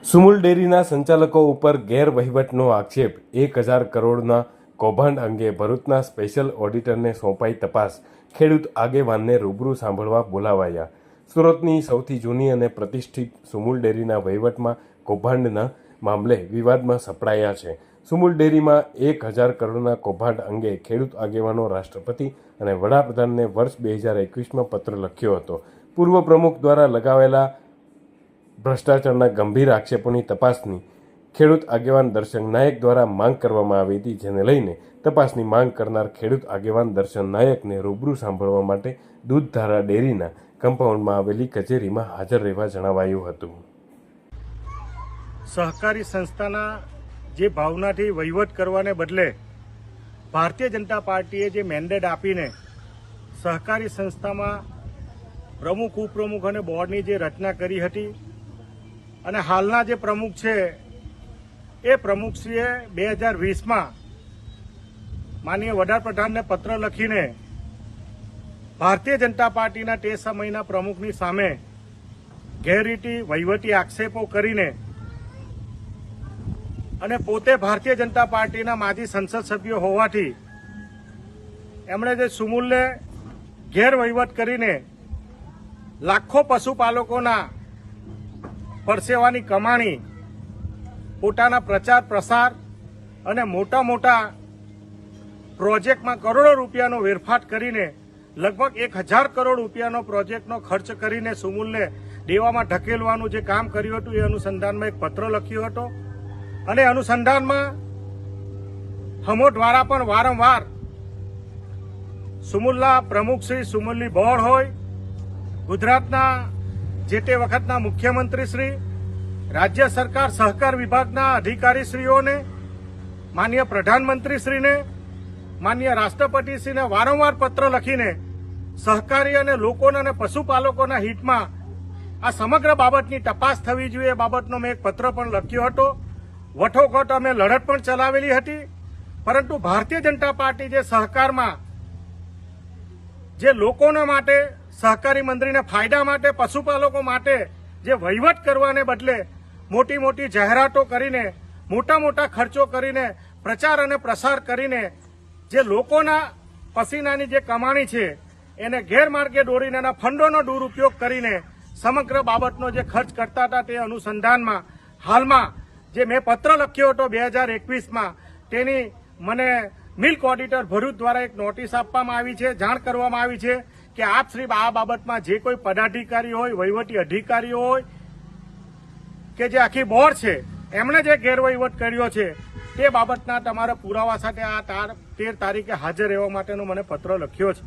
સુમુલ ડેરીના સંચાલકો ઉપર ગેરવહીવટનો આક્ષેપ 1000 કરોડના કૌભાંડ અંગે ભરૂચના સ્પેશિયલ ઓડિટરને સોંપાઈ તપાસ, ખેડૂત આગેવાનને રૂબરૂ સાંભળવા બોલાવાયા. સુરતની સૌથી જૂની અને પ્રતિષ્ઠિત સુમુલ ડેરીના વહીવટમાં કૌભાંડના મામલે વિવાદમાં સપડાયા છે. સુમુલ ડેરીમાં 1000 કરોડના કૌભાંડ અંગે ખેડૂત આગેવાનો રાષ્ટ્રપતિ અને વડાપ્રધાનને વર્ષ 2021માં પત્ર લખ્યો હતો. પૂર્વ પ્રમુખ દ્વારા લગાવેલા ભ્રષ્ટાચારના ગંભીર આક્ષેપોની તપાસની ખેડૂત આગેવાન દર્શન નાયક દ્વારા માંગ કરવામાં આવી હતી, જેને લઈને તપાસની માંગ કરનાર ખેડૂત આગેવાન દર્શન નાયકને રૂબરૂ સાંભળવા માટે દૂધધારા ડેરીના કમ્પાઉન્ડમાં આવેલી કચેરીમાં હાજર રહેવા જણાવાયું હતું. સહકારી સંસ્થાના જે ભાવનાથી વહીવટ કરવાને બદલે ભારતીય જનતા પાર્ટીએ જે મેન્ડેટ આપીને સહકારી સંસ્થામાં પ્રમુખ, ઉપપ્રમુખ અને બોર્ડની જે રચના કરી હતી અને હાલના જે પ્રમુખ છે એ પ્રમુખશ્રીએ 2020માં માનનીય વડાપ્રધાનને પત્ર લખીને ભારતીય જનતા પાર્ટીના તે સમયના પ્રમુખની સામે ગેરરીતિ વહીવટી આક્ષેપો કરીને અને પોતે ભારતીય જનતા પાર્ટીના માજી સંસદ સભ્યો હોવાથી એમણે જે સુમુલને ગેરવહીવટ કરીને લાખો પશુપાલકોના પરસેવાની કમાણી, પોતાના પ્રચાર પ્રસાર અને મોટા મોટા પ્રોજેક્ટમાં કરોડો રૂપિયાનો વેરફાટ કરીને લગભગ 1000 કરોડ રૂપિયાનો પ્રોજેક્ટનો ખર્ચ કરીને સુમુલને દેવામાં ઢકેલવાનું જે કામ કર્યું હતું એ અનુસંધાનમાં એક પત્ર લખ્યો હતો અને અનુસંધાનમાં હમો દ્વારા પણ વારંવાર સુમુલના પ્રમુખ શ્રી સુમુલની બોર્ડ હોય, ગુજરાતના જે તે વખતના મુખ્યમંત્રી શ્રી, રાજ્ય સરકાર સહકાર વિભાગના અધિકારીશ્રીઓને, માનનીય પ્રધાનમંત્રીશ્રીને, માનનીય રાષ્ટ્રપતિશ્રીને વારંવાર પત્ર લખીને સહકારી અને લોકોના અને પશુપાલકોના હિતમાં આ સમગ્ર બાબતની તપાસ થવી જોઈએ એ બાબતનો મેં એક પત્ર પણ લખ્યો હતો. વઠોવઠ અમે લડત પણ ચલાવેલી હતી, પરંતુ ભારતીય જનતા પાર્ટી જે સહકારમાં જે લોકોના માટે, સહકારી મંત્રીને ફાયદા માટે, પશુપાલકો માટે જે વહીવટ કરવાને બદલે મોટી મોટી જાહેરાતો કરીને, મોટા મોટા ખર્ચો કરીને, પ્રચાર અને પ્રસાર કરીને જે લોકોના પસીનાની જે કમાણી છે એને ગેરમાર્ગે દોરીને એના ફંડોનો દુરુપયોગ કરીને સમગ્ર બાબતનો જે ખર્ચ કરતા હતા તે અનુસંધાનમાં હાલમાં જે મેં પત્ર લખ્યો હતો 2021માં તેની મને મિલ્ક ઓડિટર ભરૂચ દ્વારા એક નોટિસ આપવામાં આવી છે, જાણ કરવામાં આવી છે કે આપ શ્રી આ બાબતમાં જે કોઈ પદાધિકારી હોય, વહીવટી અધિકારીઓ હોય કે જે આખી બોર્ડ છે એમણે જે ગેરવહીવટ કર્યો છે તે બાબતના તમારા પુરાવા સાથે આ 13 તારીખે હાજર રહેવા માટેનો મને પત્ર લખ્યો છે.